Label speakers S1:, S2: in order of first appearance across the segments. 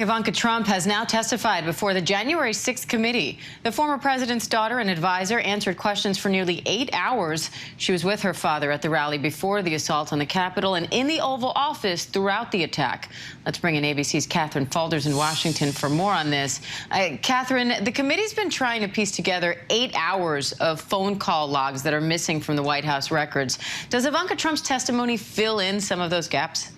S1: Ivanka Trump has now testified before the January 6th committee. The former president's daughter and advisor answered questions for nearly 8 hours. She was with her father at the rally before the assault on the Capitol and in the Oval Office throughout the attack. Let's bring in ABC's Katherine Faulders in Washington for more on this. Katherine, the committee's been trying to piece together 8 hours of phone call logs that are missing from the White House records. Does Ivanka Trump's testimony fill in some of those gaps?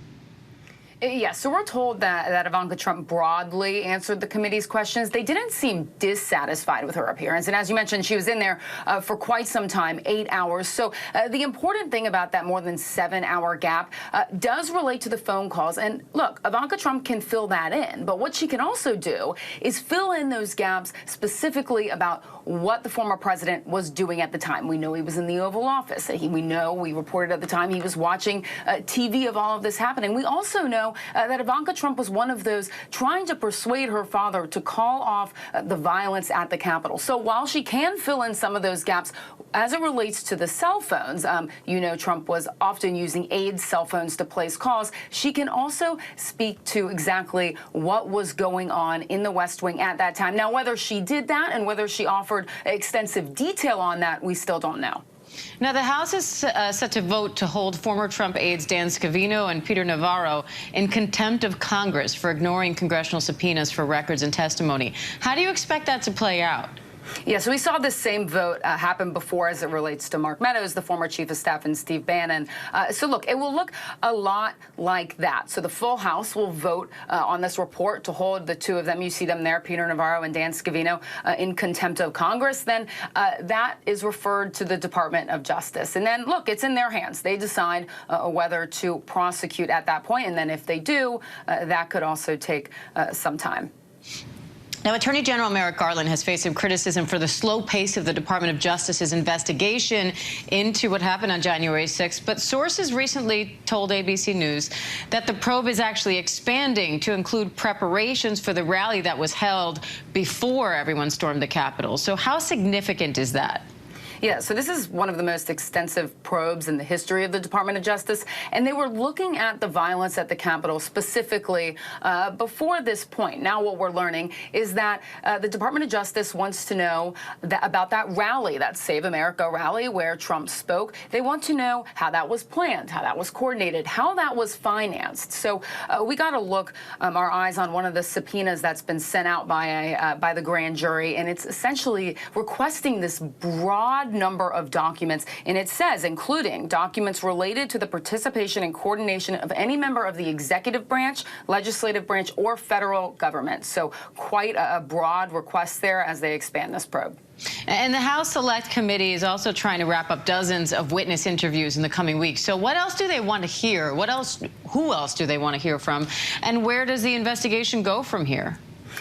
S2: Yes, so we're told that Ivanka Trump broadly answered the committee's questions. They didn't seem dissatisfied with her appearance. And as you mentioned, she was in there for quite some time, 8 hours. So the important thing about that more than 7-hour gap does relate to the phone calls. And look, Ivanka Trump can fill that in. But what she can also do is fill in those gaps specifically about what the former president was doing at the time. We know he was in the Oval Office. We reported at the time he was watching TV of all of this happening. We also know that Ivanka Trump was one of those trying to persuade her father to call off the violence at the Capitol. So while she can fill in some of those gaps, as it relates to the cell phones, Trump was often using aides' cell phones to place calls. She can also speak to exactly what was going on in the West Wing at that time. Now, whether she did that and whether she offered extensive detail on that, we still don't know.
S1: Now, the House is set to vote to hold former Trump aides Dan Scavino and Peter Navarro in contempt of Congress for ignoring congressional subpoenas for records and testimony. How do you expect that to play out?
S2: Yeah, so we saw this same vote happen before as it relates to Mark Meadows, the former chief of staff, and Steve Bannon. So look, it will look a lot like that. So the full House will vote on this report to hold the two of them. You see them there, Peter Navarro and Dan Scavino, in contempt of Congress. Then that is referred to the Department of Justice. And then, look, it's in their hands. They decide whether to prosecute at that point. And then if they do, that could also take some time.
S1: Now, Attorney General Merrick Garland has faced some criticism for the slow pace of the Department of Justice's investigation into what happened on January 6th. But sources recently told ABC News that the probe is actually expanding to include preparations for the rally that was held before everyone stormed the Capitol. So how significant is that?
S2: Yeah, so this is one of the most extensive probes in the history of the Department of Justice, and they were looking at the violence at the Capitol specifically before this point. Now what we're learning is that the Department of Justice wants to know about that rally, that Save America rally where Trump spoke. They want to know how that was planned, how that was coordinated, how that was financed. So we got to look our eyes on one of the subpoenas that's been sent out by the grand jury, and it's essentially requesting this broad number of documents, and it says including documents related to the participation and coordination of any member of the executive branch, legislative branch, or federal government. So quite a broad request there as they expand this probe.
S1: And the House Select Committee is also trying to wrap up dozens of witness interviews in the coming weeks. So what else do they want to hear? Who else do they want to hear from? And where does the investigation go from here?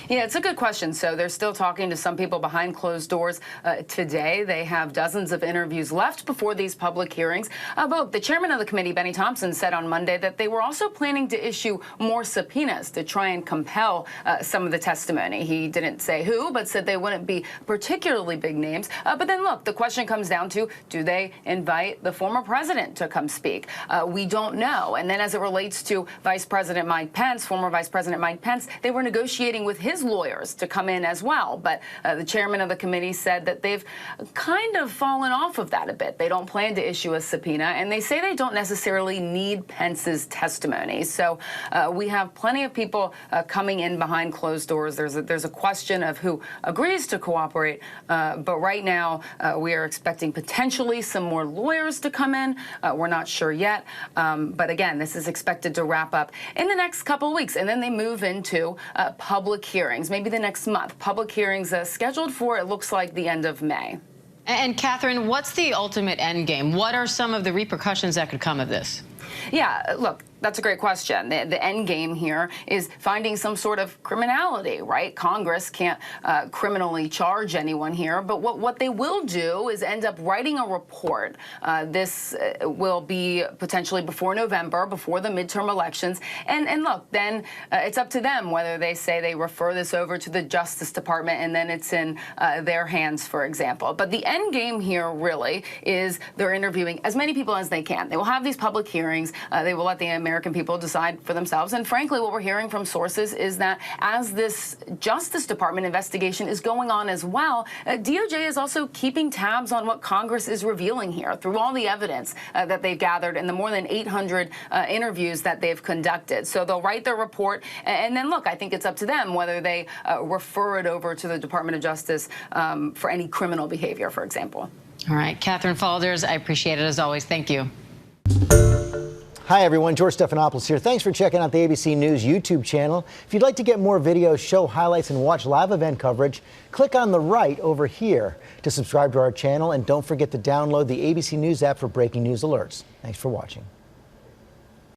S2: Yeah, it's a good question. So they're still talking to some people behind closed doors today. They have dozens of interviews left before these public hearings. But the chairman of the committee, Benny Thompson, said on Monday that they were also planning to issue more subpoenas to try and compel some of the testimony. He didn't say who, but said they wouldn't be particularly big names. But then, look, the question comes down to, do they invite the former president to come speak? We don't know. And then as it relates to Vice President Mike Pence, former Vice President Mike Pence, they were negotiating with his lawyers to come in as well. But the chairman of the committee said that they've kind of fallen off of that a bit. They don't plan to issue a subpoena, and they say they don't necessarily need Pence's testimony. So we have plenty of people coming in behind closed doors. There's a question of who agrees to cooperate. But right now, we are expecting potentially some more lawyers to come in. We're not sure yet. But again, this is expected to wrap up in the next couple of weeks. And then they move into public hearings, maybe the next month. Public hearings scheduled for, it looks like, the end of May.
S1: And Katherine, what's the ultimate end game? What are some of the repercussions that could come of this?
S2: Yeah, look, that's a great question. The end game here is finding some sort of criminality, right? Congress can't criminally charge anyone here, but what they will do is end up writing a report. This will be potentially before November, before the midterm elections. And look, then it's up to them whether they say they refer this over to the Justice Department and then it's in their hands, for example. But the end game here really is they're interviewing as many people as they can. They will have these public hearings. They will let the American American people decide for themselves. And frankly, what we're hearing from sources is that as this Justice Department investigation is going on as well, DOJ is also keeping tabs on what Congress is revealing here through all the evidence that they've gathered and the more than 800 interviews that they've conducted. So they'll write their report, and then look, I think it's up to them whether they refer it over to the Department of Justice for any criminal behavior, for example.
S1: All right, Katherine Faulders, I appreciate it as always. Thank you.
S3: Hi, everyone. George Stephanopoulos here. Thanks for checking out the ABC News YouTube channel. If you'd like to get more videos, show highlights, and watch live event coverage, click on the right over here to subscribe to our channel. And don't forget to download the ABC News app for breaking news alerts. Thanks for watching.